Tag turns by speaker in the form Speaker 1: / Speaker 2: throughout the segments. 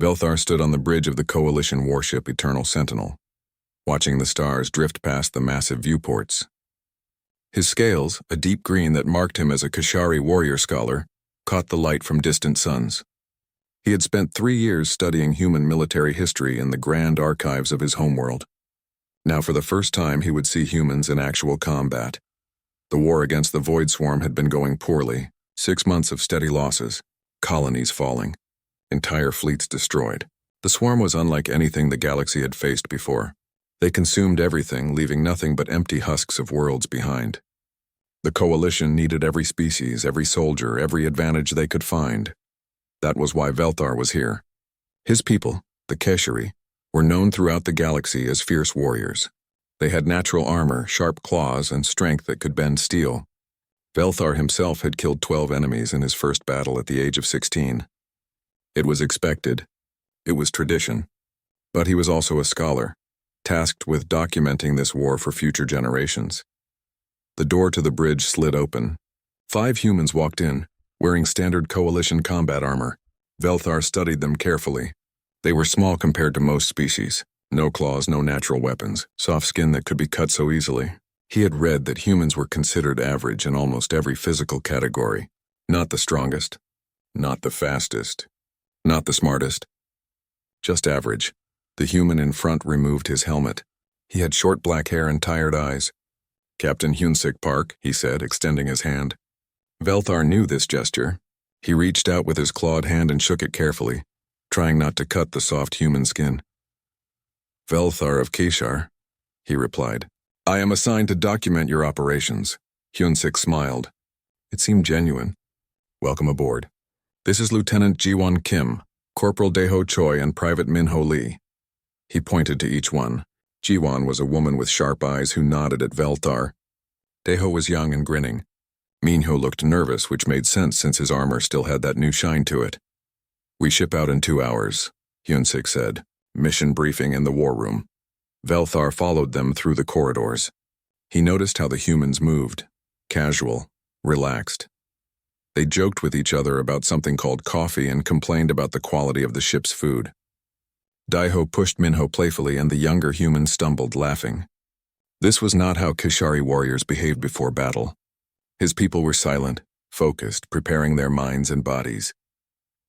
Speaker 1: Velthar stood on the bridge of the Coalition warship Eternal Sentinel, watching the stars drift past the massive viewports. His scales, a deep green that marked him as a Kashari warrior scholar, caught the light from distant suns. He had spent 3 years studying human military history in the grand archives of his homeworld. Now for the first time he would see humans in actual combat. The war against the Void Swarm had been going poorly, 6 months of steady losses, colonies falling, entire fleets destroyed. The swarm was unlike anything the galaxy had faced before. They consumed everything, leaving nothing but empty husks of worlds behind. The Coalition needed every species, every soldier, every advantage they could find. That was why Velthar was here. His people, the Keshari, were known throughout the galaxy as fierce warriors. They had natural armor, sharp claws, and strength that could bend steel. Velthar himself had killed 12 enemies in his first battle at the age of 16. It was expected. It was tradition. But he was also a scholar, tasked with documenting this war for future generations. The door to the bridge slid open. 5 humans walked in, wearing standard Coalition combat armor. Velthar studied them carefully. They were small compared to most species. No claws, no natural weapons, soft skin that could be cut so easily. He had read that humans were considered average in almost every physical category. Not the strongest, not the fastest, not the smartest. Just average. The human in front removed his helmet. He had short black hair and tired eyes. "Captain Hunsik Park," he said, extending his hand. Velthar knew this gesture. He reached out with his clawed hand and shook it carefully, trying not to cut the soft human skin. "Velthar of Keshar," he replied. "I am assigned to document your operations." Hunsik smiled. It seemed genuine. "Welcome aboard. This is Lieutenant Jiwon Kim, Corporal Daeho Choi, and Private Minho Lee." He pointed to each one. Jiwon was a woman with sharp eyes who nodded at Velthar. Daeho was young and grinning. Minho looked nervous, which made sense since his armor still had that new shine to it. "We ship out in 2 hours," Hunsik said. "Mission briefing in the war room." Velthar followed them through the corridors. He noticed how the humans moved. Casual, relaxed. They joked with each other about something called coffee and complained about the quality of the ship's food. Daeho pushed Minho playfully and the younger human stumbled, laughing. This was not how Keshari warriors behaved before battle. His people were silent, focused, preparing their minds and bodies.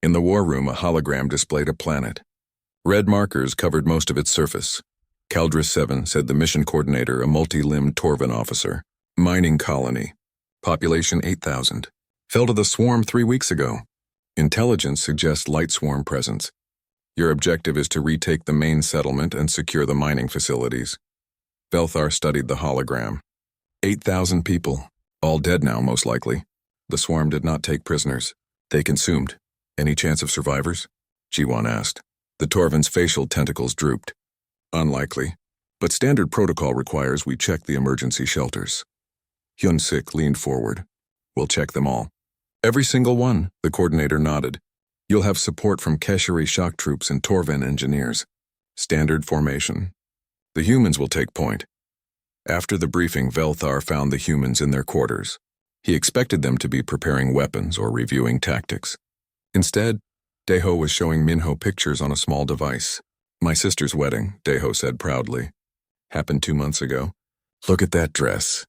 Speaker 1: In the war room, a hologram displayed a planet. Red markers covered most of its surface. Caldris 7, said the mission coordinator, a multi-limbed Torvan officer. "Mining colony. Population 8,000. Fell to the swarm 3 weeks ago. Intelligence suggests light swarm presence. Your objective is to retake the main settlement and secure the mining facilities." Velthar studied the hologram. 8,000 people. All dead now, most likely. The swarm did not take prisoners. They consumed. "Any chance of survivors?" Jiwon asked. The Torvan's facial tentacles drooped. "Unlikely. But standard protocol requires we check the emergency shelters." Hunsik leaned forward. "We'll check them all." "Every single one," the coordinator nodded. "You'll have support from Keshari shock troops and Torvan engineers. Standard formation. The humans will take point." After the briefing, Velthar found the humans in their quarters. He expected them to be preparing weapons or reviewing tactics. Instead, Daeho was showing Minho pictures on a small device. "My sister's wedding," Daeho said proudly. "Happened 2 months ago. Look at that dress."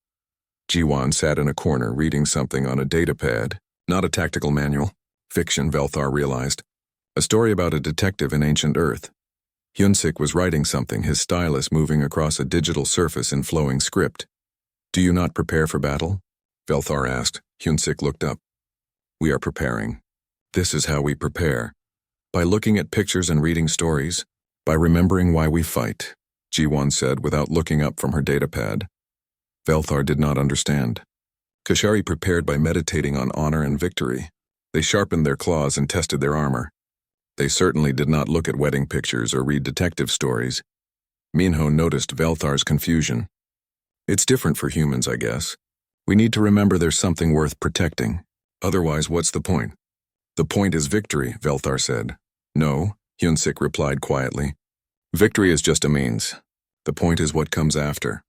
Speaker 1: Jiwon sat in a corner reading something on a datapad, not a tactical manual. Fiction, Velthar realized. A story about a detective in ancient Earth. Hunsik was writing something, his stylus moving across a digital surface in flowing script. "Do you not prepare for battle?" Velthar asked. Hunsik looked up. "We are preparing. This is how we prepare. By looking at pictures and reading stories. By remembering why we fight," Jiwon said without looking up from her datapad. Velthar did not understand. Keshari prepared by meditating on honor and victory. They sharpened their claws and tested their armor. They certainly did not look at wedding pictures or read detective stories. Minho noticed Velthar's confusion. "It's different for humans, I guess. We need to remember there's something worth protecting. Otherwise, what's the point?" "The point is victory," Velthar said. "No," Hunsik replied quietly. "Victory is just a means. The point is what comes after."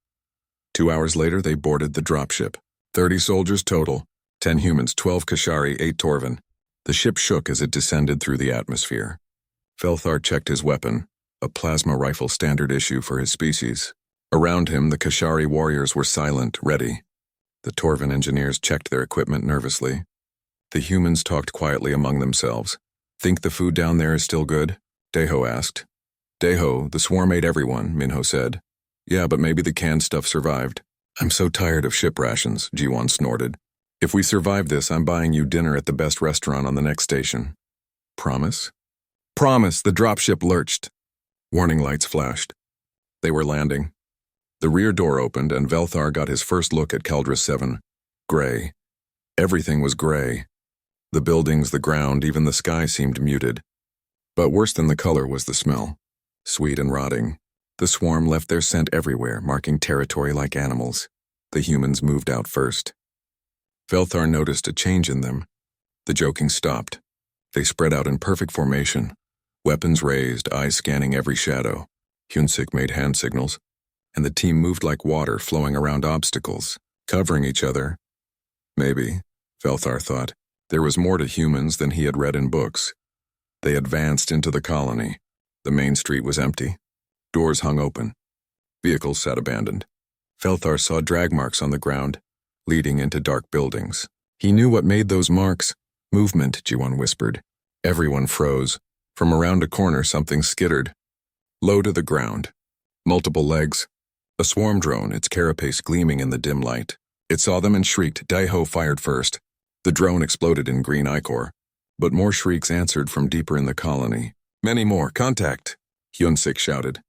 Speaker 1: 2 hours later, they boarded the dropship. 30 soldiers total, 10 humans, 12 Keshari, 8 Torvan. The ship shook as it descended through the atmosphere. Velthar checked his weapon, a plasma rifle standard issue for his species. Around him, the Kashari warriors were silent, ready. The Torvan engineers checked their equipment nervously. The humans talked quietly among themselves. "Think the food down there is still good?" Deho asked. "Deho, the swarm ate everyone," Minho said. "Yeah, but maybe the canned stuff survived." "I'm so tired of ship rations," Jiwon snorted. "If we survive this, I'm buying you dinner at the best restaurant on the next station." "Promise?" "Promise!" The dropship lurched. Warning lights flashed. They were landing. The rear door opened and Velthar got his first look at Caldra 7. Gray. Everything was gray. The buildings, the ground, even the sky seemed muted. But worse than the color was the smell. Sweet and rotting. The swarm left their scent everywhere, marking territory like animals. The humans moved out first. Velthar noticed a change in them. The joking stopped. They spread out in perfect formation. Weapons raised, eyes scanning every shadow. Hyunsik made hand signals, and the team moved like water flowing around obstacles, covering each other. Maybe, Velthar thought, there was more to humans than he had read in books. They advanced into the colony. The main street was empty. Doors hung open. Vehicles sat abandoned. Velthar saw drag marks on the ground, leading into dark buildings. He knew what made those marks. Movement, Jiwon whispered. Everyone froze. From around a corner, something skittered. Low to the ground. Multiple legs. A swarm drone, its carapace gleaming in the dim light. It saw them and shrieked. Daiho fired first. The drone exploded in green ichor. But more shrieks answered from deeper in the colony. "Many more. Contact!" Hyunsik shouted.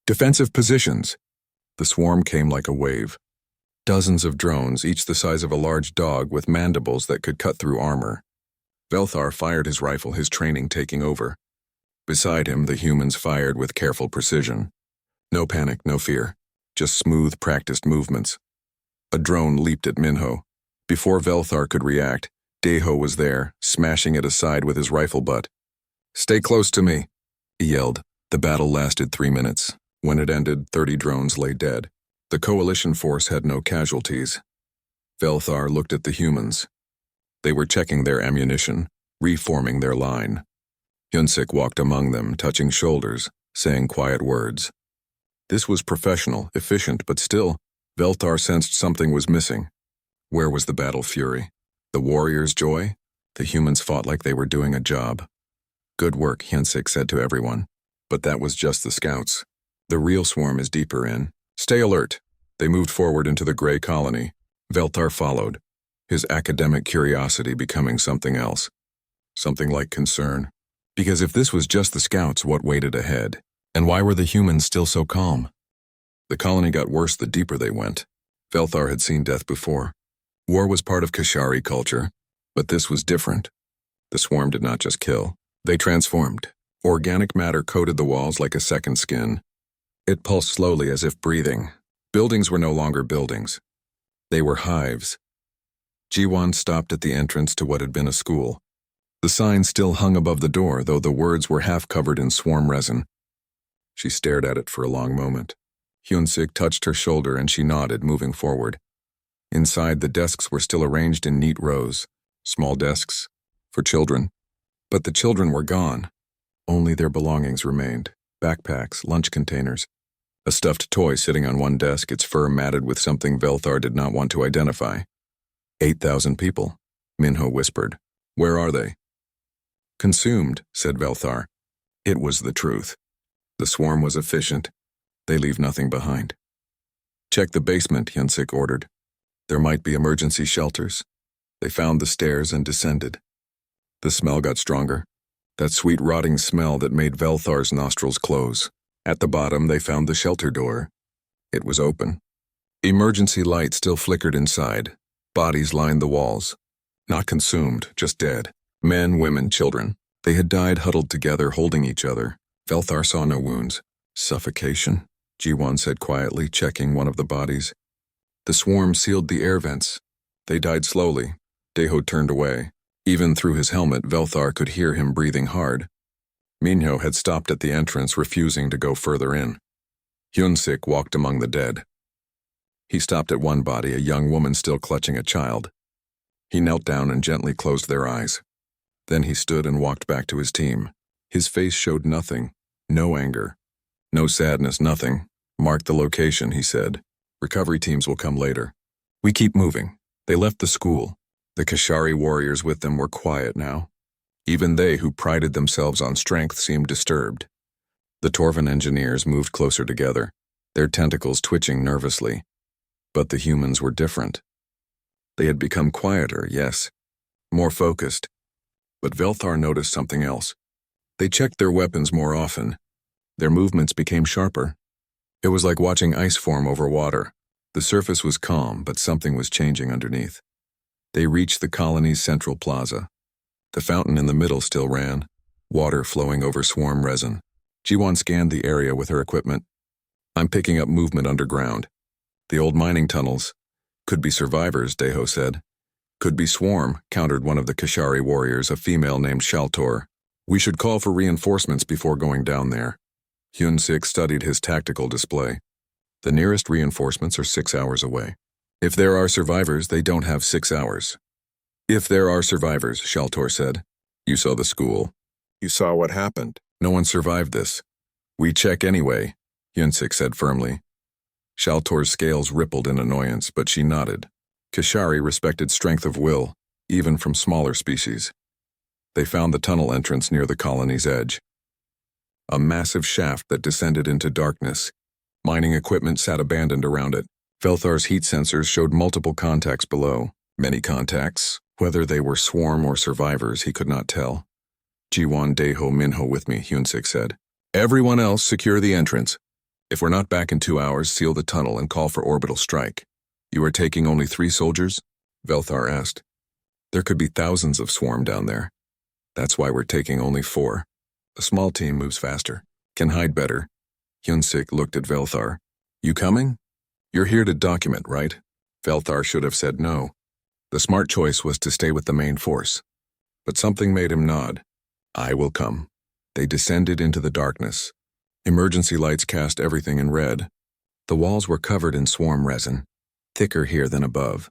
Speaker 1: "Defensive positions!" The swarm came like a wave. Dozens of drones, each the size of a large dog with mandibles that could cut through armor. Velthar fired his rifle, his training taking over. Beside him, the humans fired with careful precision. No panic, no fear. Just smooth, practiced movements. A drone leaped at Minho. Before Velthar could react, Deho was there, smashing it aside with his rifle butt. "Stay close to me," he yelled. The battle lasted 3 minutes. When it ended, 30 drones lay dead. The coalition force had no casualties. Velthar looked at the humans. They were checking their ammunition, reforming their line. Hyunsik walked among them, touching shoulders, saying quiet words. This was professional, efficient, but still, Velthar sensed something was missing. Where was the battle fury? The warriors' joy? The humans fought like they were doing a job. "Good work," Hyunsik said to everyone. But that was just the scouts. The real swarm is deeper in. "Stay alert." They moved forward into the gray colony. Velthar followed, his academic curiosity becoming something else. Something like concern. Because if this was just the scouts, what waited ahead? And why were the humans still so calm? The colony got worse the deeper they went. Velthar had seen death before. War was part of Kashari culture, but this was different. The swarm did not just kill. They transformed. Organic matter coated the walls like a second skin. It pulsed slowly as if breathing. Buildings were no longer buildings. They were hives. Jiwon stopped at the entrance to what had been a school. The sign still hung above the door, though the words were half covered in swarm resin. She stared at it for a long moment. Hyunsik touched her shoulder and she nodded, moving forward. Inside, the desks were still arranged in neat rows. Small desks. For children. But the children were gone. Only their belongings remained. Backpacks, lunch containers. A stuffed toy sitting on one desk, its fur matted with something Velthar did not want to identify. 8,000 people, Minho whispered. "Where are they?" "Consumed," said Velthar. It was the truth. The swarm was efficient. They leave nothing behind. "Check the basement," Hyunsik ordered. There might be emergency shelters. They found the stairs and descended. The smell got stronger. That sweet rotting smell that made Velthar's nostrils close. At the bottom, they found the shelter door. It was open. Emergency light still flickered inside. Bodies lined the walls. Not consumed, just dead. Men, women, children. They had died huddled together, holding each other. Velthar saw no wounds. "Suffocation," Jiwon said quietly, checking one of the bodies. The swarm sealed the air vents. They died slowly. Deho turned away. Even through his helmet, Velthar could hear him breathing hard. Minho had stopped at the entrance, refusing to go further in. Hyunsik walked among the dead. He stopped at one body, a young woman still clutching a child. He knelt down and gently closed their eyes. Then he stood and walked back to his team. His face showed nothing, no anger, no sadness, nothing. Mark the location, he said. Recovery teams will come later. We keep moving. They left the school. The Kashari warriors with them were quiet now. Even they who prided themselves on strength seemed disturbed. The Torvan engineers moved closer together, their tentacles twitching nervously. But the humans were different. They had become quieter, yes, more focused. But Velthar noticed something else. They checked their weapons more often. Their movements became sharper. It was like watching ice form over water. The surface was calm, but something was changing underneath. They reached the colony's central plaza. The fountain in the middle still ran, water flowing over swarm resin. Jiwan scanned the area with her equipment. I'm picking up movement underground. The old mining tunnels. Could be survivors, Deho said. Could be swarm, countered one of the Kashari warriors, a female named Shaltor. We should call for reinforcements before going down there. Hyun-sik studied his tactical display. The nearest reinforcements are 6 hours away. If there are survivors, they don't have 6 hours. If there are survivors, Shaltor said. You saw the school. You saw what happened. No one survived this. We check anyway, Hyun-sik said firmly. Shaltor's scales rippled in annoyance, but she nodded. Kashari respected strength of will, even from smaller species. They found the tunnel entrance near the colony's edge. A massive shaft that descended into darkness. Mining equipment sat abandoned around it. Velthar's heat sensors showed multiple contacts below. Many contacts. Whether they were swarm or survivors, he could not tell. Jiwan, Deho, Minho with me, Hyun-sik said. Everyone else secure the entrance. If we're not back in 2 hours, seal the tunnel and call for orbital strike. You are taking only 3 soldiers? Velthar asked. There could be thousands of swarm down there. That's why we're taking only 4. A small team moves faster, can hide better. Hyun-sik looked at Velthar. You coming? You're here to document, right? Velthar should have said no. The smart choice was to stay with the main force. But something made him nod. I will come. They descended into the darkness. Emergency lights cast everything in red. The walls were covered in swarm resin, thicker here than above.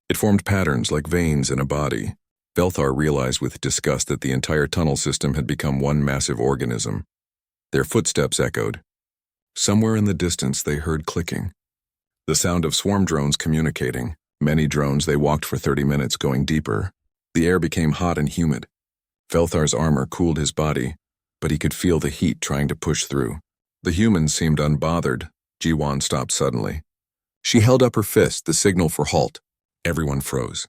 Speaker 1: It formed patterns like veins in a body. Velthar realized with disgust that the entire tunnel system had become one massive organism. Their footsteps echoed. Somewhere in the distance they heard clicking. The sound of swarm drones communicating. Many drones. They walked for 30 minutes, going deeper. The air became hot and humid. Velthar's armor cooled his body, but he could feel the heat trying to push through. The humans seemed unbothered. Jiwan stopped suddenly. She held up her fist, the signal for halt. Everyone froze.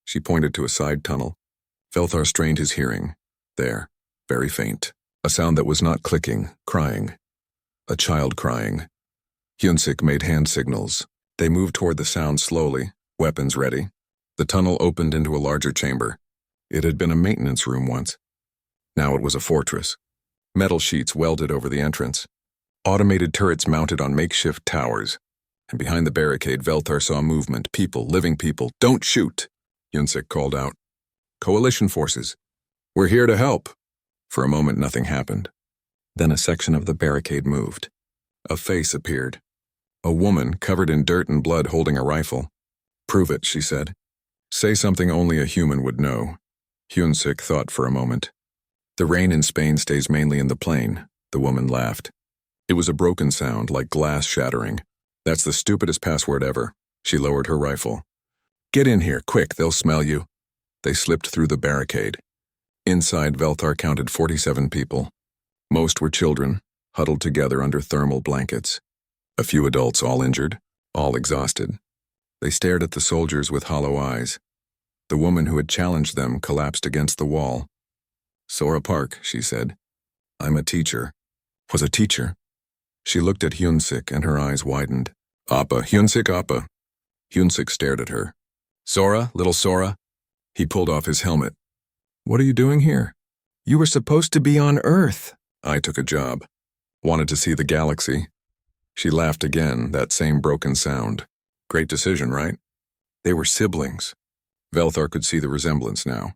Speaker 1: She pointed to a side tunnel. Velthar strained his hearing. There, very faint. A sound that was not clicking, crying. A child crying. Hyun-sik made hand signals. They moved toward the sound slowly, weapons ready. The tunnel opened into a larger chamber. It had been a maintenance room once. Now it was a fortress. Metal sheets welded over the entrance. Automated turrets mounted on makeshift towers. And behind the barricade, Velthar saw movement, people, living people. Don't shoot, Hyun-sik called out. Coalition forces. We're here to help. For a moment, nothing happened. Then a section of the barricade moved. A face appeared. A woman covered in dirt and blood holding a rifle. Prove it, she said. Say something only a human would know. Hyun-sik thought for a moment. The rain in Spain stays mainly in the plain, the woman laughed. It was a broken sound, like glass shattering. That's the stupidest password ever. She lowered her rifle. Get in here, quick, they'll smell you. They slipped through the barricade. Inside, Velthar counted 47 people. Most were children, huddled together under thermal blankets. A few adults, all injured, all exhausted. They stared at the soldiers with hollow eyes. The woman who had challenged them collapsed against the wall. Sora Park, she said. I'm a teacher. Was a teacher. She looked at Hyun-sik and her eyes widened. Appa, Hyun-sik, Appa. Hyun-sik stared at her. Sora, little Sora. He pulled off his helmet. What are you doing here? You were supposed to be on Earth. I took a job. Wanted to see the galaxy. She laughed again, that same broken sound. Great decision, right? They were siblings. Velthar could see the resemblance now.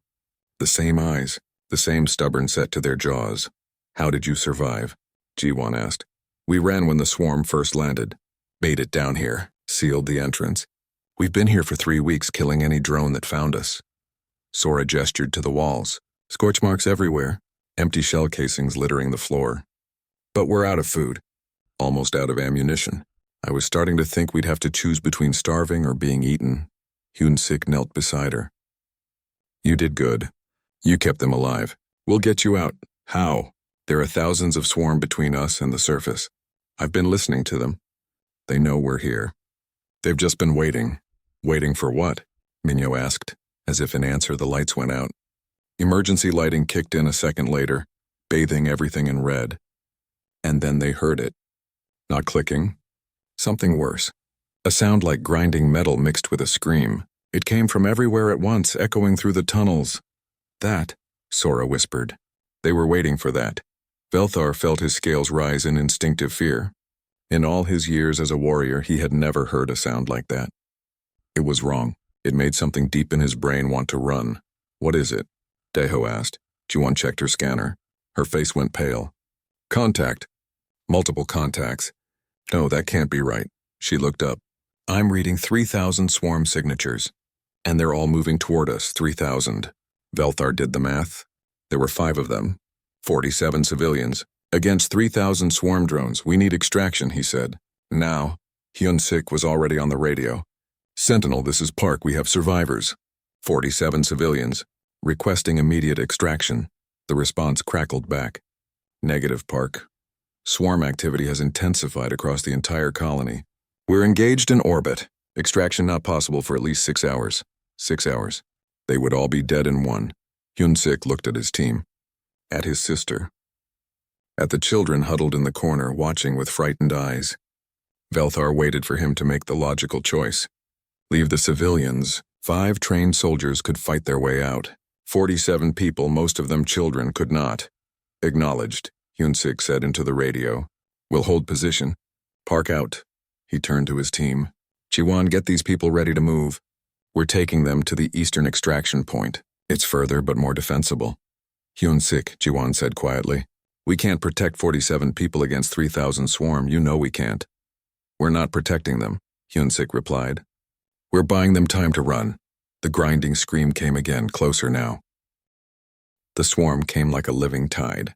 Speaker 1: The same eyes, the same stubborn set to their jaws. How did you survive? Jiwan asked. We ran when the swarm first landed. Made it down here, sealed the entrance. We've been here for 3 weeks killing any drone that found us. Sora gestured to the walls. Scorch marks everywhere. empty shell casings littering the floor. But we're out of food, almost out of ammunition. I was starting to think we'd have to choose between starving or being eaten. Hyun-sik knelt beside her. You did good. You kept them alive. We'll get you out. How? There are thousands of swarm between us and the surface. I've been listening to them. They know we're here. They've just been waiting. Waiting for what? Minyo asked. As if in answer, the lights went out. Emergency lighting kicked in a second later, bathing everything in red. And then they heard it. Not clicking. Something worse. A sound like grinding metal mixed with a scream. It came from everywhere at once, echoing through the tunnels. That, Sora whispered. They were waiting for that. Velthar felt his scales rise in instinctive fear. In all his years as a warrior, he had never heard a sound like that. It was wrong. It made something deep in his brain want to run. What is it? Daeho asked. Jiwon checked her scanner. Her face went pale. Contact. Multiple contacts. No, that can't be right. She looked up. I'm reading 3,000 swarm signatures. And they're all moving toward us, 3,000. Velthar did the math. There were 5 of them. 47 civilians. Against 3,000 swarm drones, we need extraction, he said. Now, Hyun-sik was already on the radio. Sentinel, this is Park, we have survivors. 47 civilians. Requesting immediate extraction. The response crackled back. Negative, Park. Swarm activity has intensified across the entire colony. We're engaged in orbit. Extraction not possible for at least 6 hours. 6 hours. They would all be dead in one. Hyun-sik looked at his team. At his sister. At the children huddled in the corner, watching with frightened eyes. Velthar waited for him to make the logical choice. Leave the civilians. 5 trained soldiers could fight their way out. 47 people, most of them children, could not. Acknowledged, Hyun-sik said into the radio. We'll hold position. Park out. He turned to his team. Jiwon, get these people ready to move. We're taking them to the eastern extraction point. It's further but more defensible. Hyun-sik, Jiwon said quietly. We can't protect 47 people against 3,000 swarm, you know we can't. We're not protecting them, Hyun-sik replied. We're buying them time to run. The grinding scream came again, closer now. The swarm came like a living tide.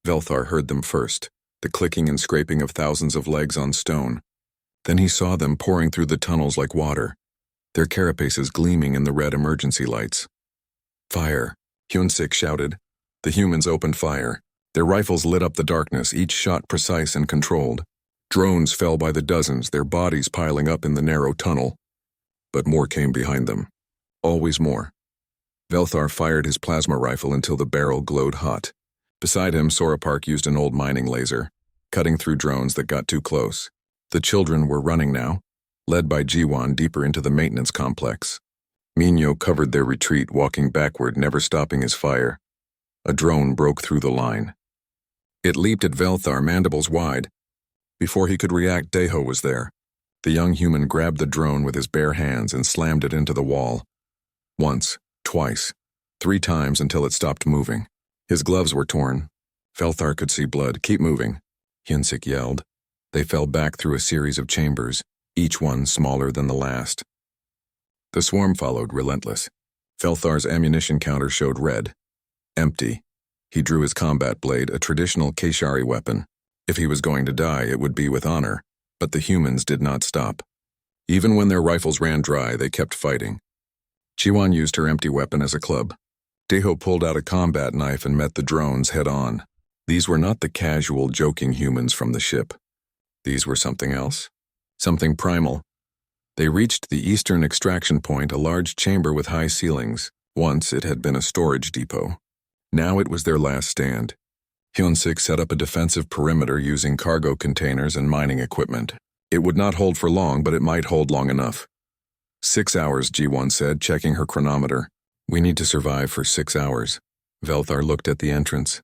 Speaker 1: Velthar heard them first, the clicking and scraping of thousands of legs on stone. Then he saw them pouring through the tunnels like water, their carapaces gleaming in the red emergency lights. Fire, Hyun-sik shouted. The humans opened fire. Their rifles lit up the darkness, each shot precise and controlled. Drones fell by the dozens, their bodies piling up in the narrow tunnel. But more came behind them. Always more. Velthar fired his plasma rifle until the barrel glowed hot. Beside him, Sora Park used an old mining laser, cutting through drones that got too close. The children were running now, led by Jiwon deeper into the maintenance complex. Minyo covered their retreat, walking backward, never stopping his fire. A drone broke through the line. It leaped at Velthar, mandibles wide. Before he could react, Daeho was there. The young human grabbed the drone with his bare hands and slammed it into the wall. Once, twice, 3 times until it stopped moving. His gloves were torn. Velthar could see blood. Keep moving, Hyun-sik yelled. They fell back through a series of chambers, each one smaller than the last. The swarm followed, relentless. Velthar's ammunition counter showed red. Empty. He drew his combat blade, a traditional Keshari weapon. If he was going to die, it would be with honor. But the humans did not stop. Even when their rifles ran dry, they kept fighting. Jiwon used her empty weapon as a club. Daeho pulled out a combat knife and met the drones head-on. These were not the casual, joking humans from the ship. These were something else. Something primal. They reached the eastern extraction point, a large chamber with high ceilings. Once it had been a storage depot. Now it was their last stand. Hyun-sik set up a defensive perimeter using cargo containers and mining equipment. It would not hold for long, but it might hold long enough. 6 hours, Jiwon said, checking her chronometer. We need to survive for 6 hours. Velthar looked at the entrance.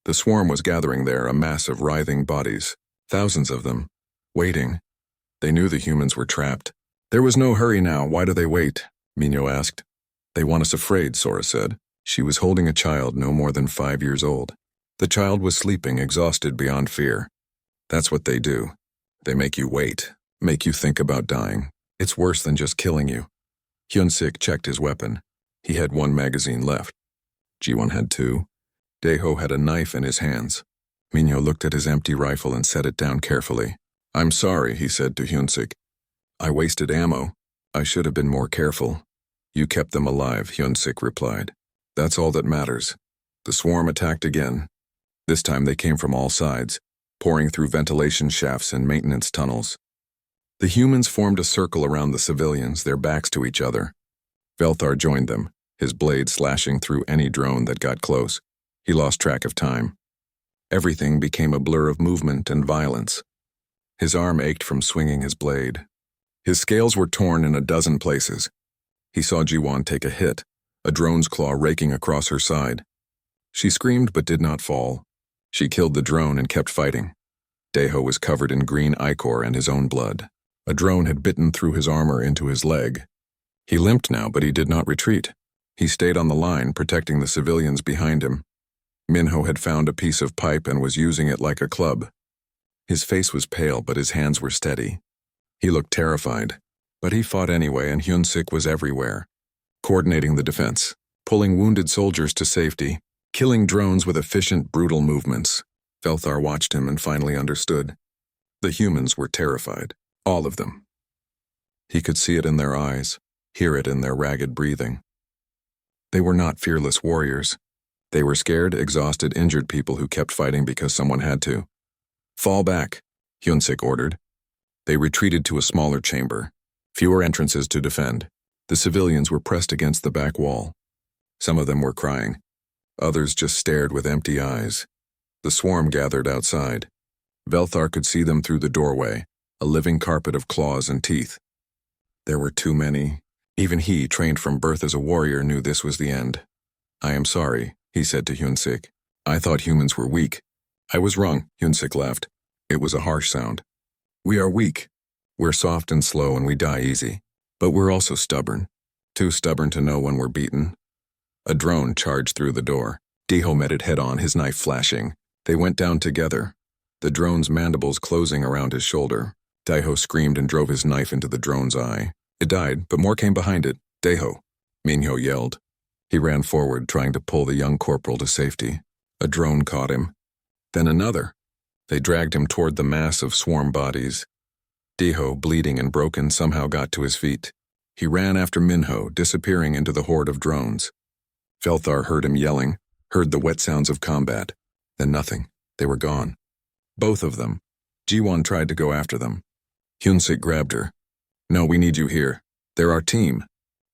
Speaker 1: The swarm was gathering there, a mass of writhing bodies. Thousands of them. Waiting. They knew the humans were trapped. There was no hurry now. Why do they wait? Minyo asked. They want us afraid, Sora said. She was holding a child no more than 5 years old. The child was sleeping, exhausted beyond fear. That's what they do. They make you wait, make you think about dying. It's worse than just killing you. Hyun-sik checked his weapon. He had 1 magazine left. Jiwon had 2. Daeho had a knife in his hands. Minho looked at his empty rifle and set it down carefully. "I'm sorry," he said to Hyunsik. "I wasted ammo. I should have been more careful." "You kept them alive," Hyunsik replied. "That's all that matters." The swarm attacked again. This time they came from all sides, pouring through ventilation shafts and maintenance tunnels. The humans formed a circle around the civilians, their backs to each other. Velthar joined them, his blade slashing through any drone that got close. He lost track of time. Everything became a blur of movement and violence. His arm ached from swinging his blade. His scales were torn in a dozen places. He saw Jiwon take a hit, a drone's claw raking across her side. She screamed but did not fall. She killed the drone and kept fighting. Daeho was covered in green ichor and his own blood. A drone had bitten through his armor into his leg. He limped now, but he did not retreat. He stayed on the line, protecting the civilians behind him. Minho had found a piece of pipe and was using it like a club. His face was pale, but his hands were steady. He looked terrified, but he fought anyway, and Hyunsik was everywhere, coordinating the defense, pulling wounded soldiers to safety, killing drones with efficient, brutal movements. Velthar watched him and finally understood. The humans were terrified, all of them. He could see it in their eyes, hear it in their ragged breathing. They were not fearless warriors. They were scared, exhausted, injured people who kept fighting because someone had to. "Fall back," Hyunsik ordered. They retreated to a smaller chamber, fewer entrances to defend. The civilians were pressed against the back wall. Some of them were crying. Others just stared with empty eyes. The swarm gathered outside. Velthar could see them through the doorway, a living carpet of claws and teeth. There were too many. Even he, trained from birth as a warrior, knew this was the end. "I am sorry," he said to Hyunsik. "I thought humans were weak." "I was wrong," Hyunsik laughed. It was a harsh sound. "We are weak. We're soft and slow and we die easy. But we're also stubborn. Too stubborn to know when we're beaten." A drone charged through the door. Daeho met it head-on, his knife flashing. They went down together, the drone's mandibles closing around his shoulder. Daeho screamed and drove his knife into the drone's eye. It died, but more came behind it. "Daeho!" Minho yelled. He ran forward, trying to pull the young corporal to safety. A drone caught him. Then another. They dragged him toward the mass of swarm bodies. Daeho, bleeding and broken, somehow got to his feet. He ran after Minho, disappearing into the horde of drones. Velthar heard him yelling, heard the wet sounds of combat. Then nothing. They were gone. Both of them. Jiwon tried to go after them. Hyunsik grabbed her. "No, we need you here. They're our team.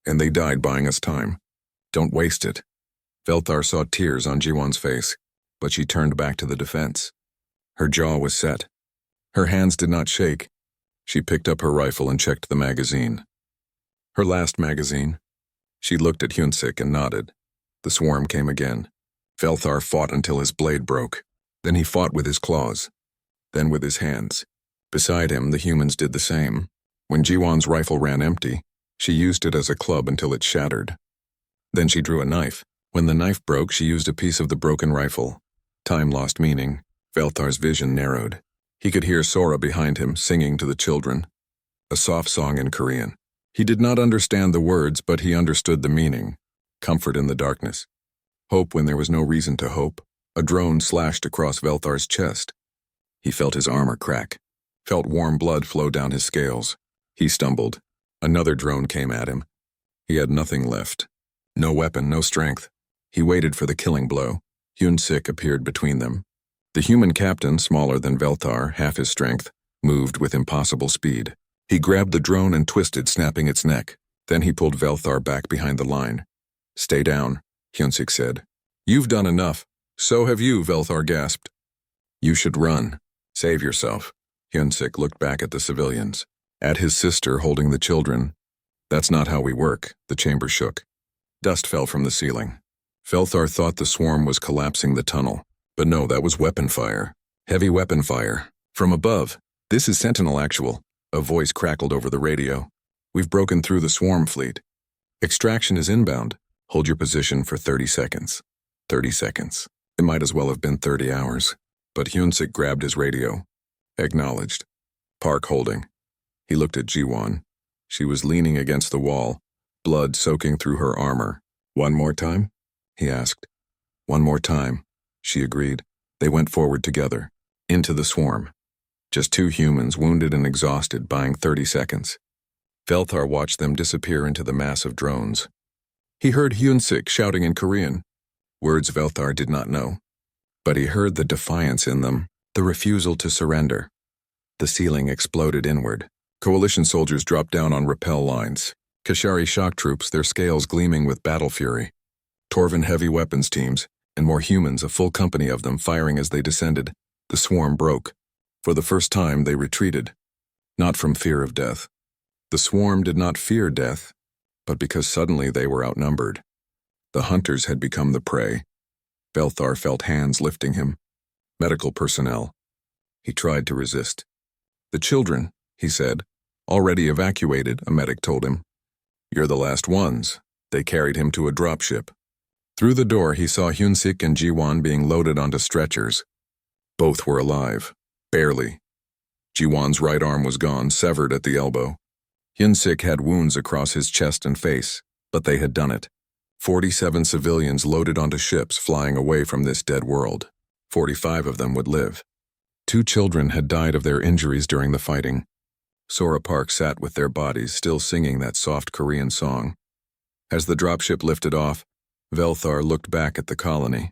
Speaker 1: And they died buying us time. Don't waste it." Velthar saw tears on Jiwon's face, but she turned back to the defense. Her jaw was set. Her hands did not shake. She picked up her rifle and checked the magazine. Her last magazine. She looked at Hyunsik and nodded. The swarm came again. Velthar fought until his blade broke. Then he fought with his claws. Then with his hands. Beside him, the humans did the same. When Jiwon's rifle ran empty, she used it as a club until it shattered. Then she drew a knife. When the knife broke, she used a piece of the broken rifle. Time lost meaning. Velthar's vision narrowed. He could hear Sora behind him singing to the children. A soft song in Korean. He did not understand the words, but he understood the meaning. Comfort in the darkness. Hope when there was no reason to hope. A drone slashed across Velthar's chest. He felt his armor crack. Felt warm blood flow down his scales. He stumbled. Another drone came at him. He had nothing left. No weapon, no strength. He waited for the killing blow. Hyunsik appeared between them. The human captain, smaller than Velthar, half his strength, moved with impossible speed. He grabbed the drone and twisted, snapping its neck. Then he pulled Velthar back behind the line. "Stay down," Hyunsik said. "You've done enough." "So have you," Velthar gasped. "You should run. Save yourself." Hyunsik looked back at the civilians. At his sister holding the children. "That's not how we work." The chamber shook. Dust fell from the ceiling. Velthar thought the swarm was collapsing the tunnel. But no, that was weapon fire. Heavy weapon fire. From above. "This is Sentinel Actual." A voice crackled over the radio. "We've broken through the swarm fleet. Extraction is inbound. Hold your position for 30 seconds. 30 seconds. It might as well have been 30 hours. But Hyunsik grabbed his radio. Acknowledged. Park holding. He looked at Jiwon. She was leaning against the wall, blood soaking through her armor. "One more time?" he asked. "One more time." she agreed. They went forward together, into the swarm. Just two humans, wounded and exhausted, buying 30 seconds. Velthar watched them disappear into the mass of drones. He heard Hyunsik shouting in Korean, words Velthar did not know. But he heard the defiance in them, the refusal to surrender. The ceiling exploded inward. Coalition soldiers dropped down on rappel lines. Kashari shock troops, their scales gleaming with battle fury. Torvin heavy weapons teams, and more humans, a full company of them firing as they descended. The swarm broke. For the first time, they retreated. Not from fear of death. The swarm did not fear death, but because suddenly they were outnumbered. The hunters had become the prey. Velthar felt hands lifting him. Medical personnel. He tried to resist. The children, he said. Already evacuated, a medic told him. You're the last ones. They carried him to a dropship. Through the door, he saw Hyunsik and Jiwon being loaded onto stretchers. Both were alive. Barely. Jiwon's right arm was gone, severed at the elbow. Hyunsik had wounds across his chest and face, but they had done it. 47 civilians loaded onto ships flying away from this dead world. 45 of them would live. 2 children had died of their injuries during the fighting. Sora Park sat with their bodies, still singing that soft Korean song. As the dropship lifted off, Velthar looked back at the colony.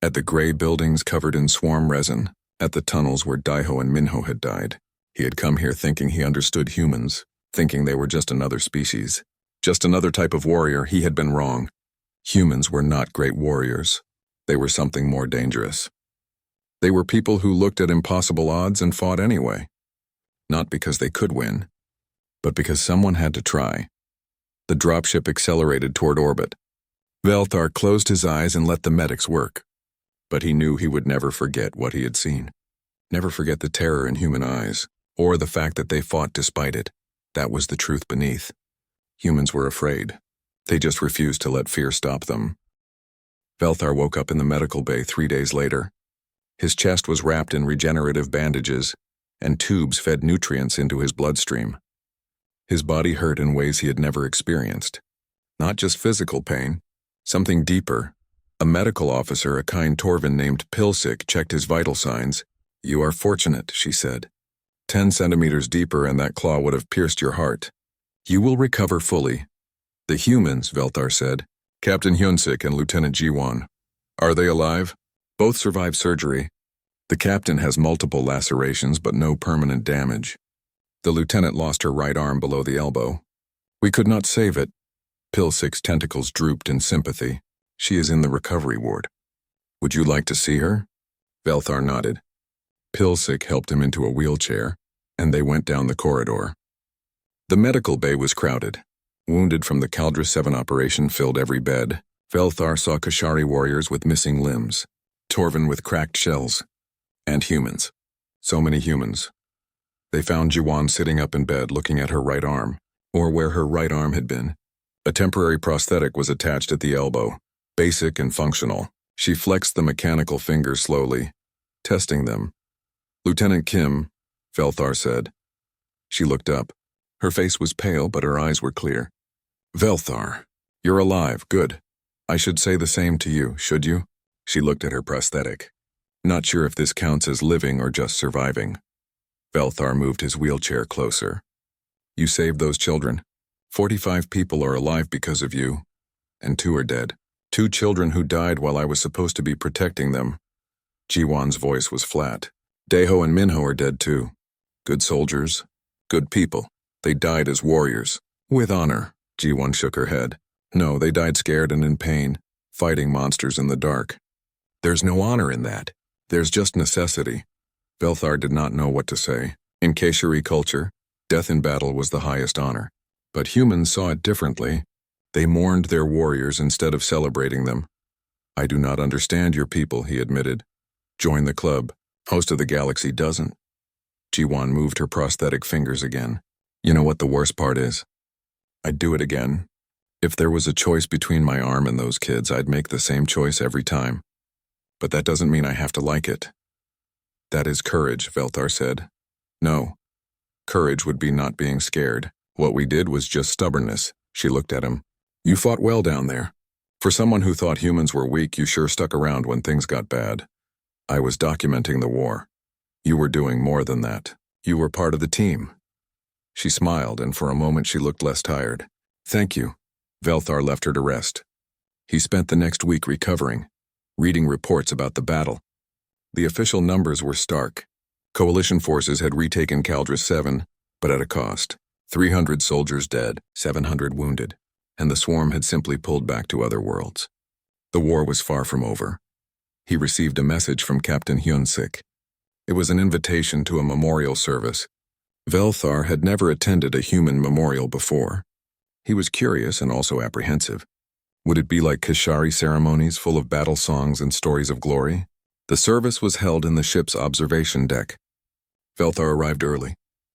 Speaker 1: At the gray buildings covered in swarm resin, at the tunnels where Daiho and Minho had died. He had come here thinking he understood humans, thinking they were just another species. Just another type of warrior. He had been wrong. Humans were not great warriors. They were something more dangerous. They were people who looked at impossible odds and fought anyway. Not because they could win, but because someone had to try. The dropship accelerated toward orbit. Velthar closed his eyes and let the medics work. But he knew he would never forget what he had seen. Never forget the terror in human eyes, or the fact that they fought despite it. That was the truth beneath. Humans were afraid. They just refused to let fear stop them. Velthar woke up in the medical bay 3 days later. His chest was wrapped in regenerative bandages, and tubes fed nutrients into his bloodstream. His body hurt in ways he had never experienced. Not just physical pain, something deeper. A medical officer, a kind Torvin named Pilsik, checked his vital signs. You are fortunate, she said. 10 centimeters deeper and that claw would have pierced your heart. You will recover fully. The humans, Velthar said. Captain Hyunsik and Lieutenant Jiwon. Are they alive? Both survived surgery. The captain has multiple lacerations but no permanent damage. The lieutenant lost her right arm below the elbow. We could not save it. Pilsik's tentacles drooped in sympathy. She is in the recovery ward. Would you like to see her? Velthar nodded. Pilsik helped him into a wheelchair, and they went down the corridor. The medical bay was crowded. Wounded from the Caldra 7 operation filled every bed. Velthar saw Kashari warriors with missing limbs, Torvin with cracked shells, and humans. So many humans. They found Jiwon sitting up in bed looking at her right arm, or where her right arm had been. A temporary prosthetic was attached at the elbow, basic and functional. She flexed the mechanical fingers slowly, testing them. Lieutenant Kim, Velthar said. She looked up. Her face was pale, but her eyes were clear. Velthar, you're alive, good. I should say the same to you, should you? She looked at her prosthetic. Not sure if this counts as living or just surviving. Velthar moved his wheelchair closer. You saved those children. 45 people are alive because of you, and 2 are dead. 2 children who died while I was supposed to be protecting them. Jiwon's voice was flat. Daiho and Minho are dead too. Good soldiers, good people. They died as warriors. With honor. Jiwon shook her head. No, they died scared and in pain, fighting monsters in the dark. There's no honor in that. There's just necessity. Velthar did not know what to say. In Keshari culture, death in battle was the highest honor. But humans saw it differently. They mourned their warriors instead of celebrating them. I do not understand your people, he admitted. Join the club. Most of the galaxy doesn't. Jiwon moved her prosthetic fingers again. You know what the worst part is? I'd do it again. If there was a choice between my arm and those kids, I'd make the same choice every time. But that doesn't mean I have to like it. That is courage, Velthar said. No. Courage would be not being scared. What we did was just stubbornness. She looked at him. You fought well down there. For someone who thought humans were weak, you sure stuck around when things got bad. I was documenting the war. You were doing more than that. You were part of the team. She smiled, and for a moment she looked less tired. Thank you. Velthar left her to rest. He spent the next week recovering, reading reports about the battle. The official numbers were stark. Coalition forces had retaken Caldris 7, but at a cost. 300 soldiers dead, 700 wounded, and the swarm had simply pulled back to other worlds. The war was far from over. He received a message from Captain Hyun-sik. It was an invitation to a memorial service. Velthar had never attended a human memorial before. He was curious and also apprehensive. Would it be like Kashari ceremonies full of battle songs and stories of glory? The service was held in the ship's observation deck. Velthar arrived early.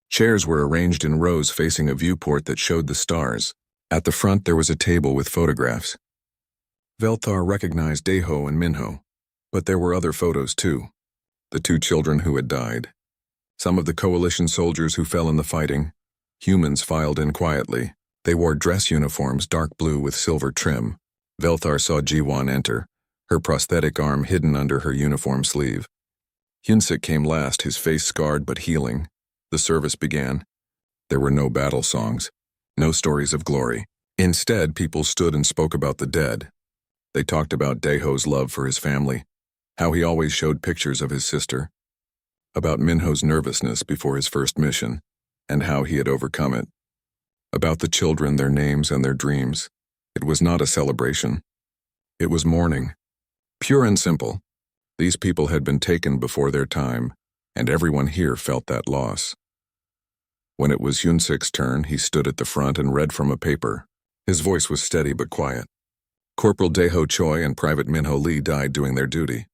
Speaker 1: Chairs were arranged in rows facing a viewport that showed the stars. At the front there was a table with photographs. Velthar recognized Daeho and Minho, but there were other photos too. The 2 children who had died. Some of the coalition soldiers who fell in the fighting. Humans filed in quietly. They wore dress uniforms, dark blue with silver trim. Velthar saw Jiwon enter, her prosthetic arm hidden under her uniform sleeve. Hyun-sik came last, his face scarred but healing. The service began. There were no battle songs, no stories of glory. Instead, people stood and spoke about the dead. They talked about Daeho's love for his family, how he always showed pictures of his sister, about Minho's nervousness before his first mission, and how he had overcome it, about the children, their names, and their dreams. It was not a celebration. It was mourning. Pure and simple. These people had been taken before their time, and everyone here felt that loss. When it was Hyun-sik's turn, he stood at the front and read from a paper. His voice was steady but quiet. Corporal Daeho Choi and Private Minho Lee died doing their duty.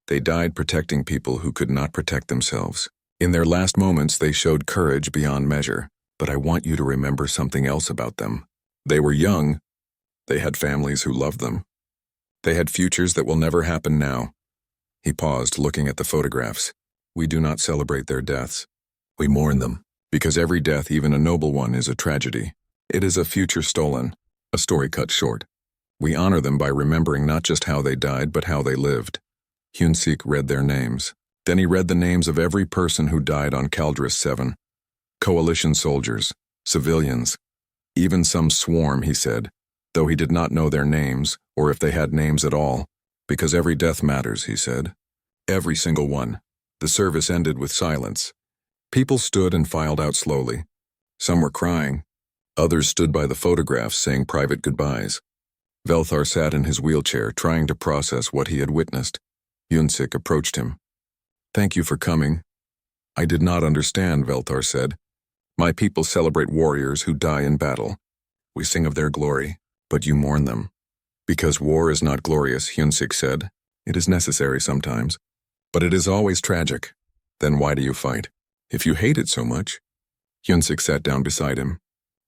Speaker 1: They died protecting people who could not protect themselves. In their last moments, they showed courage beyond measure. But I want you to remember something else about them. They were young. They had families who loved them. They had futures that will never happen now. He paused, looking at the photographs. We do not celebrate their deaths. We mourn them, because every death, even a noble one, is a tragedy. It is a future stolen, a story cut short. We honor them by remembering not just how they died, but how they lived. Hyun-sik read their names. Then he read the names of every person who died on Caldris 7. Coalition soldiers, civilians, even some swarm, he said, though he did not know their names, or if they had names at all, because every death matters, he said. Every single one. The service ended with silence. People stood and filed out slowly. Some were crying. Others stood by the photographs saying private goodbyes. Velthar sat in his wheelchair, trying to process what he had witnessed. Hyun-sik approached him. Thank you for coming. I did not understand, Velthar said. My people celebrate warriors who die in battle. We sing of their glory, but you mourn them. Because war is not glorious, Hyun-sik said. It is necessary sometimes. But it is always tragic. Then why do you fight? If you hate it so much. Hyun-sik sat down beside him.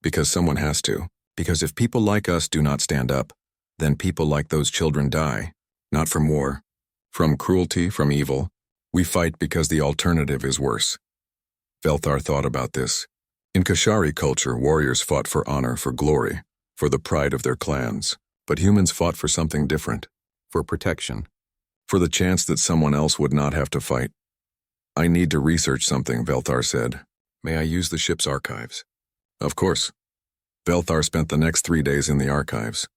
Speaker 1: Because someone has to. Because if people like us do not stand up, then people like those children die. Not from war. From cruelty, from evil. We fight because the alternative is worse. Velthar thought about this. In Kashari culture, warriors fought for honor, for glory, for the pride of their clans. But humans fought for something different. For protection. For the chance that someone else would not have to fight. I need to research something, Velthar said. May I use the ship's archives? Of course. Velthar spent the next 3 days in the archives.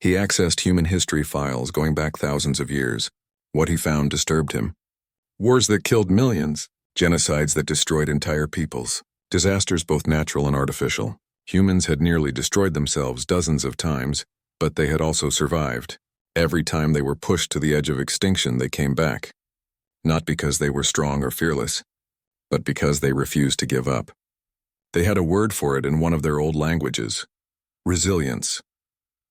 Speaker 1: He accessed human history files going back thousands of years. What he found disturbed him. Wars that killed millions. Genocides that destroyed entire peoples. Disasters both natural and artificial. Humans had nearly destroyed themselves dozens of times, but they had also survived. Every time they were pushed to the edge of extinction, they came back. Not because they were strong or fearless, but because they refused to give up. They had a word for it in one of their old languages. Resilience.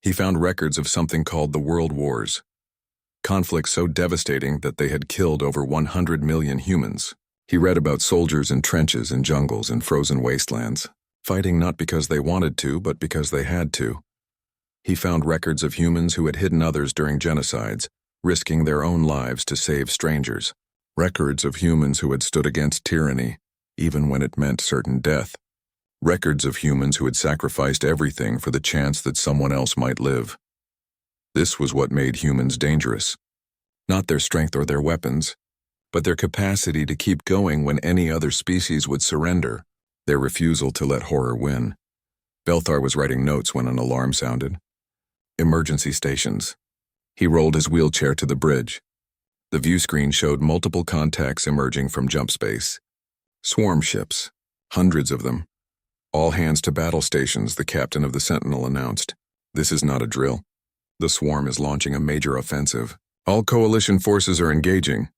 Speaker 1: He found records of something called the World Wars. Conflicts so devastating that they had killed over 100 million humans. He read about soldiers in trenches and jungles and frozen wastelands, fighting not because they wanted to, but because they had to. He found records of humans who had hidden others during genocides, risking their own lives to save strangers. Records of humans who had stood against tyranny, even when it meant certain death. Records of humans who had sacrificed everything for the chance that someone else might live. This was what made humans dangerous. Not their strength or their weapons, but their capacity to keep going when any other species would surrender, their refusal to let horror win. Belthar was writing notes when an alarm sounded. Emergency stations. He rolled his wheelchair to the bridge. The view screen showed multiple contacts emerging from jump space. Swarm ships, hundreds of them. All hands to battle stations, the captain of the Sentinel announced. This is not a drill. The swarm is launching a major offensive. All coalition forces are engaging.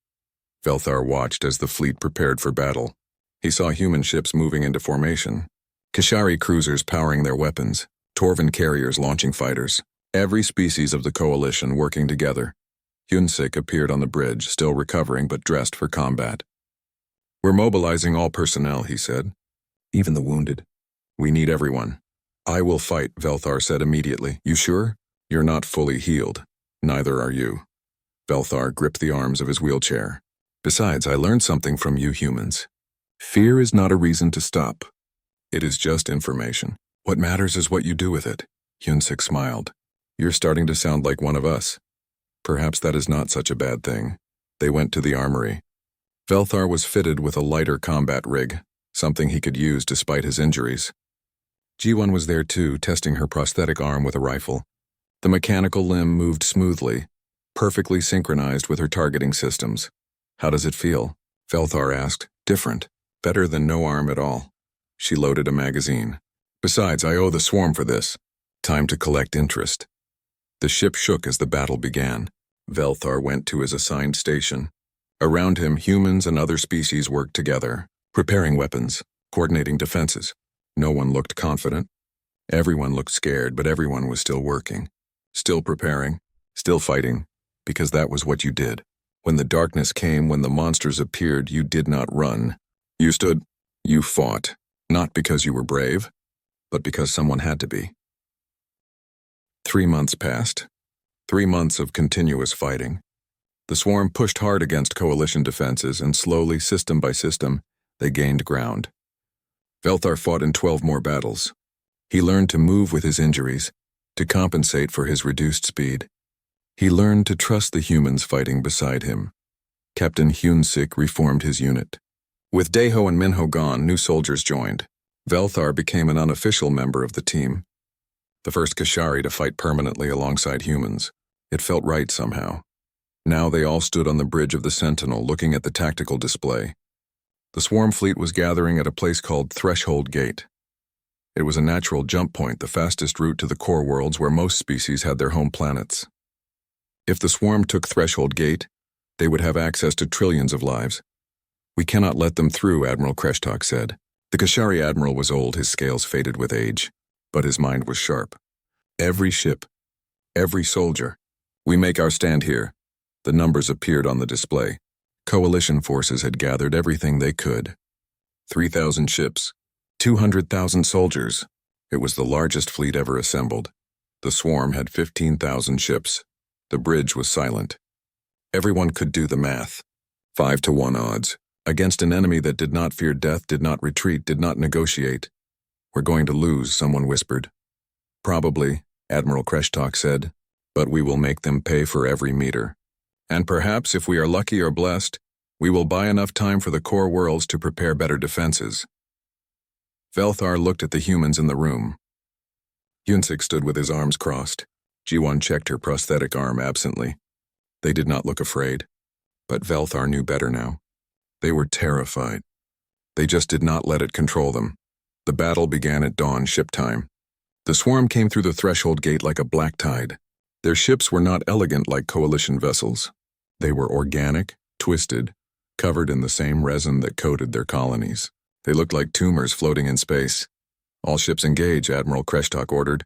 Speaker 1: Velthar watched as the fleet prepared for battle. He saw human ships moving into formation. Kashari cruisers powering their weapons. Torvan carriers launching fighters. Every species of the coalition working together. Hyunsik appeared on the bridge, still recovering but dressed for combat. We're mobilizing all personnel, he said. Even the wounded. We need everyone. I will fight, Velthar said immediately. You sure? You're not fully healed. Neither are you. Velthar gripped the arms of his wheelchair. Besides, I learned something from you humans. Fear is not a reason to stop. It is just information. What matters is what you do with it. Hyunsik smiled. You're starting to sound like one of us. Perhaps that is not such a bad thing. They went to the armory. Velthar was fitted with a lighter combat rig, something he could use despite his injuries. Ji-won was there too, testing her prosthetic arm with a rifle. The mechanical limb moved smoothly, perfectly synchronized with her targeting systems. How does it feel? Velthar asked. Different. Better than no arm at all. She loaded a magazine. Besides, I owe the swarm for this. Time to collect interest. The ship shook as the battle began. Velthar went to his assigned station. Around him, humans and other species worked together, preparing weapons, coordinating defenses. No one looked confident. Everyone looked scared, but everyone was still working. Still preparing, still fighting, because that was what you did. When the darkness came, when the monsters appeared, you did not run. You stood, you fought, not because you were brave, but because someone had to be. 3 months passed. 3 months of continuous fighting. The swarm pushed hard against coalition defenses, and slowly, system by system, they gained ground. Velthar fought in 12 more battles. He learned to move with his injuries, to compensate for his reduced speed. He learned to trust the humans fighting beside him. Captain Hyunsik reformed his unit. With Daeho and Minho gone, new soldiers joined. Velthar became an unofficial member of the team. The first Kashari to fight permanently alongside humans. It felt right somehow. Now they all stood on the bridge of the Sentinel looking at the tactical display. The swarm fleet was gathering at a place called Threshold Gate. It was a natural jump point, the fastest route to the core worlds where most species had their home planets. If the swarm took Threshold Gate, they would have access to trillions of lives. We cannot let them through, Admiral Kreshtok said. The Kashari admiral was old, his scales faded with age, but his mind was sharp. Every ship, every soldier. We make our stand here. The numbers appeared on the display. Coalition forces had gathered everything they could. 3,000 ships, 200,000 soldiers. It was the largest fleet ever assembled. The swarm had 15,000 ships. The bridge was silent. Everyone could do the math. 5-to-1 odds. Against an enemy that did not fear death, did not retreat, did not negotiate. We're going to lose, someone whispered. Probably, Admiral Kreshtok said, but we will make them pay for every meter. And perhaps, if we are lucky or blessed, we will buy enough time for the core worlds to prepare better defenses. Velthar looked at the humans in the room. Hyunsik stood with his arms crossed. Ji-won checked her prosthetic arm absently. They did not look afraid, but Velthar knew better now. They were terrified. They just did not let it control them. The battle began at dawn ship time. The swarm came through the threshold gate like a black tide. Their ships were not elegant like coalition vessels. They were organic, twisted, covered in the same resin that coated their colonies. They looked like tumors floating in space. All ships engage, Admiral Kreshtok ordered.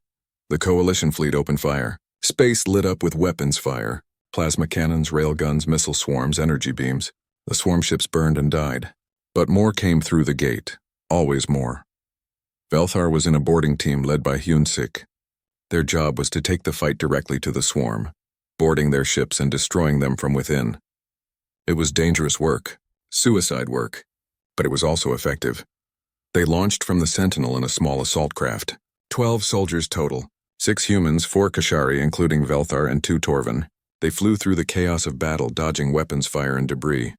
Speaker 1: The coalition fleet opened fire. Space lit up with weapons fire. Plasma cannons, railguns, missile swarms, energy beams. The swarm ships burned and died. But more came through the gate. Always more. Velthar was in a boarding team led by Hyunsik. Their job was to take the fight directly to the swarm, boarding their ships and destroying them from within. It was dangerous work, suicide work, but it was also effective. They launched from the Sentinel in a small assault craft. 12 soldiers total, 6 humans, 4 Kashari, including Velthar and 2 Torvin. They flew through the chaos of battle, dodging weapons fire and debris.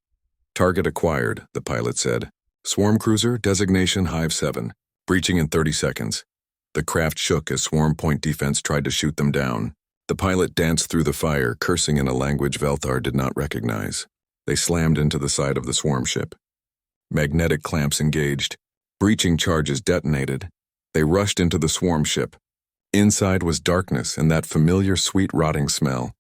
Speaker 1: Target acquired, the pilot said. Swarm cruiser, designation Hive 7. Breaching in 30 seconds. The craft shook as Swarm Point Defense tried to shoot them down. The pilot danced through the fire, cursing in a language Velthar did not recognize. They slammed into the side of the swarm ship. Magnetic clamps engaged. Breaching charges detonated. They rushed into the swarm ship. Inside was darkness and that familiar sweet rotting smell.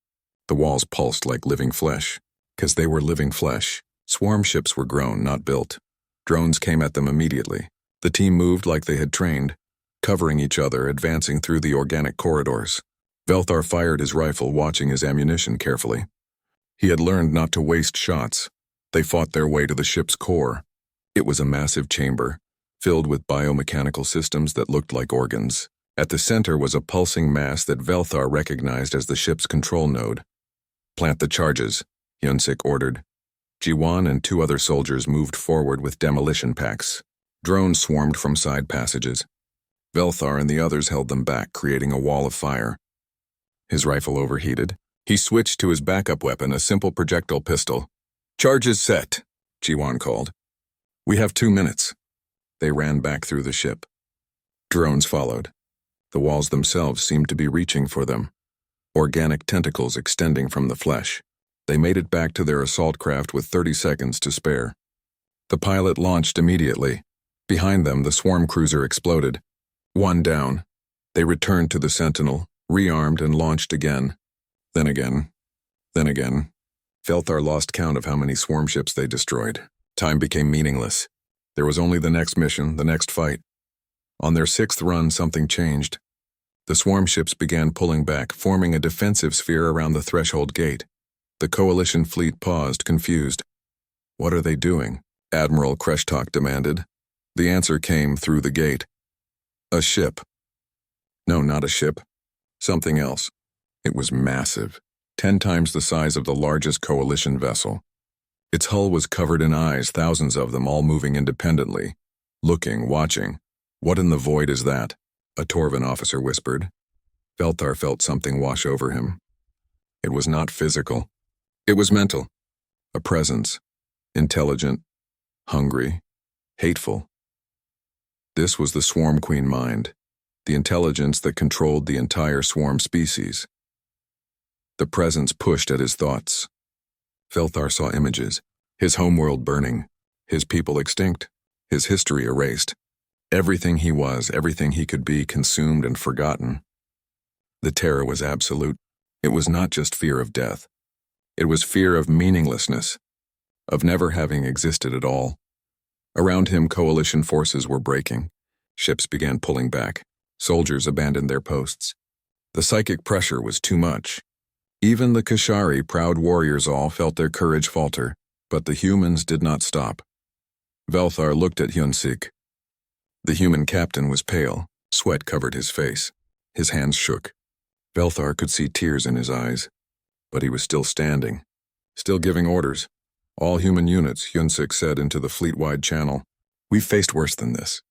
Speaker 1: The walls pulsed like living flesh. 'Cause they were living flesh. Swarm ships were grown, not built. Drones came at them immediately. The team moved like they had trained, covering each other, advancing through the organic corridors. Velthar fired his rifle, watching his ammunition carefully. He had learned not to waste shots. They fought their way to the ship's core. It was a massive chamber, filled with biomechanical systems that looked like organs. At the center was a pulsing mass that Velthar recognized as the ship's control node. "Plant the charges," Yunsik ordered. Jiwan and 2 other soldiers moved forward with demolition packs. Drones swarmed from side passages. Velthar and the others held them back, creating a wall of fire. His rifle overheated. He switched to his backup weapon, a simple projectile pistol. "Charges set," Jiwan called. "We have 2 minutes." They ran back through the ship. Drones followed. The walls themselves seemed to be reaching for them, organic tentacles extending from the flesh. They made it back to their assault craft with 30 seconds to spare. The pilot launched immediately. Behind them, the swarm cruiser exploded. 1 down. They returned to the Sentinel, rearmed and launched again. Then again. Then again. Velthar lost count of how many swarm ships they destroyed. Time became meaningless. There was only the next mission, the next fight. On their 6th run, something changed. The swarm ships began pulling back, forming a defensive sphere around the threshold gate. The Coalition fleet paused, confused. "What are they doing?" Admiral Kreshtok demanded. The answer came through the gate. "A ship." No, not a ship. Something else. It was massive, 10 times the size of the largest Coalition vessel. Its hull was covered in eyes, thousands of them, all moving independently. Looking, watching. "What in the void is that?" a Torvin officer whispered. Velthar felt something wash over him. It was not physical. It was mental. A presence. Intelligent. Hungry. Hateful. This was the Swarm Queen mind, the intelligence that controlled the entire swarm species. The presence pushed at his thoughts. Velthar saw images, his homeworld burning, his people extinct, his history erased. Everything he was, everything he could be, consumed and forgotten. The terror was absolute. It was not just fear of death. It was fear of meaninglessness, of never having existed at all. Around him, Coalition forces were breaking. Ships began pulling back. Soldiers abandoned their posts. The psychic pressure was too much. Even the Kashari, proud warriors all, felt their courage falter, but the humans did not stop. Velthar looked at Yunsik. The human captain was pale. Sweat covered his face. His hands shook. Velthar could see tears in his eyes. But he was still standing, still giving orders. "All human units," Yunsik said into the fleet-wide channel. "We've faced worse than this.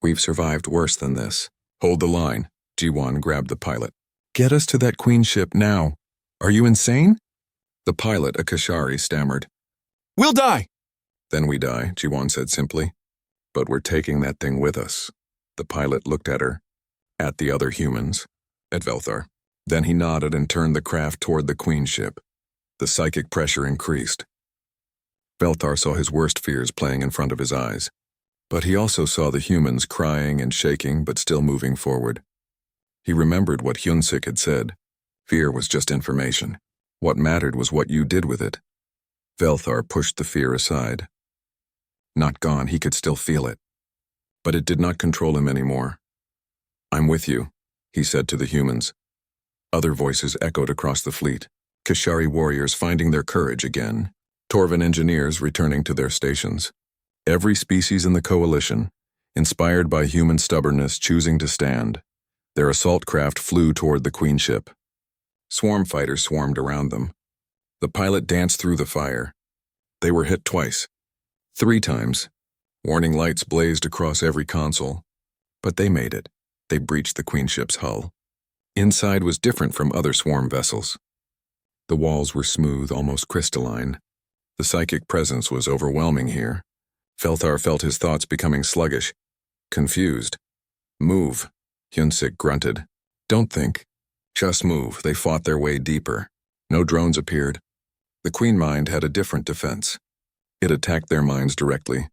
Speaker 1: We've survived worse than this. Hold the line." Jiwan grabbed the pilot. "Get us to that queen ship now. Are you insane?" The pilot, a Kashari, stammered. "We'll die." "Then we die," Jiwan said simply. "But we're taking that thing with us." The pilot looked at her, at the other humans, at Velthar. Then he nodded and turned the craft toward the queen ship. The psychic pressure increased. Velthar saw his worst fears playing in front of his eyes. But he also saw the humans crying and shaking but still moving forward. He remembered what Yunsik had said. Fear was just information. What mattered was what you did with it. Velthar pushed the fear aside. Not gone, he could still feel it. But it did not control him anymore. "I'm with you," he said to the humans. Other voices echoed across the fleet. Kashari warriors finding their courage again. Torvin engineers returning to their stations. Every species in the Coalition, inspired by human stubbornness, choosing to stand. Their assault craft flew toward the queen ship. Swarm fighters swarmed around them. The pilot danced through the fire. They were hit twice. 3 times. Warning lights blazed across every console. But they made it. They breached the queen ship's hull. Inside was different from other swarm vessels. The walls were smooth, almost crystalline. The psychic presence was overwhelming here. Velthar felt his thoughts becoming sluggish, confused. "Move," Hyunsik grunted. "Don't think. Just move." They fought their way deeper. No drones appeared. The Queen Mind had a different defense. It attacked their minds directly.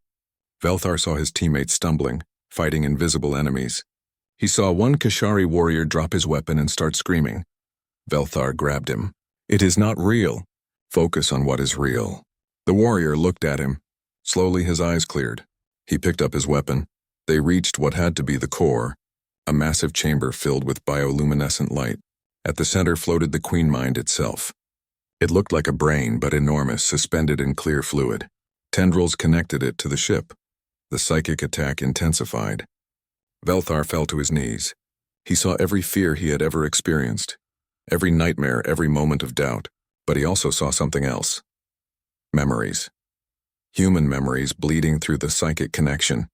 Speaker 1: Velthar saw his teammates stumbling, fighting invisible enemies. He saw one Kashari warrior drop his weapon and start screaming. Velthar grabbed him. "It is not real. Focus on what is real." The warrior looked at him. Slowly his eyes cleared. He picked up his weapon. They reached what had to be the core, a massive chamber filled with bioluminescent light. At the center floated the Queen Mind itself. It looked like a brain, but enormous, suspended in clear fluid. Tendrils connected it to the ship. The psychic attack intensified. Velthar fell to his knees. He saw every fear he had ever experienced, every nightmare, every moment of doubt, but he also saw something else. Memories. Human memories bleeding through the psychic connection.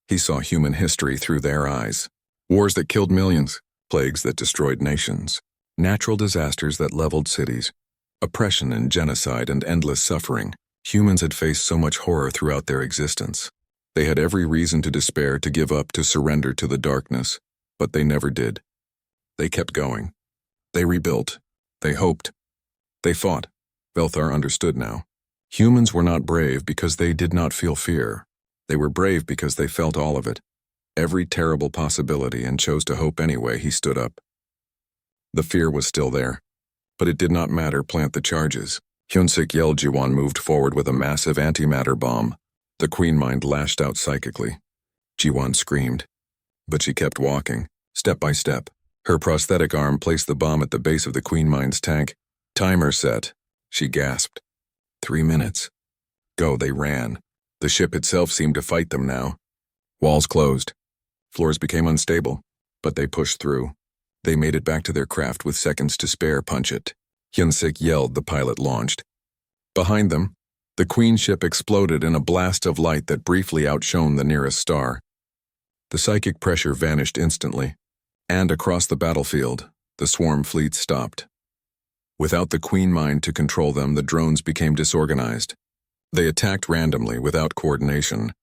Speaker 1: He saw human history through their eyes. Wars that killed millions, plagues that destroyed nations, natural disasters that leveled cities, oppression and genocide and endless suffering. Humans had faced so much horror throughout their existence. They had every reason to despair, to give up, to surrender to the darkness, but they never did. They kept going. They rebuilt. They hoped. They fought. Velthar understood now. Humans were not brave because they did not feel fear. They were brave because they felt all of it, every terrible possibility, and chose to hope anyway. He stood up. The fear was still there, but it did not matter. Plant the charges. Hyunsik yelled. Jiwon moved forward with a massive antimatter bomb. The Queen Mind lashed out psychically. Jiwon screamed, but she kept walking, step by step. Her prosthetic arm placed the bomb at the base of the Queen Mind's tank. Timer set. She gasped. 3 minutes. Go. They ran. The ship itself seemed to fight them now. Walls closed. Floors became unstable, but they pushed through. They made it back to their craft with seconds to spare. Punch it. Hyunsik yelled. The pilot launched. Behind them, the Queen ship exploded in a blast of light that briefly outshone the nearest star. The psychic pressure vanished instantly, and across the battlefield, the swarm fleet stopped. Without the Queen Mind to control them, the drones became disorganized. They attacked randomly without coordination,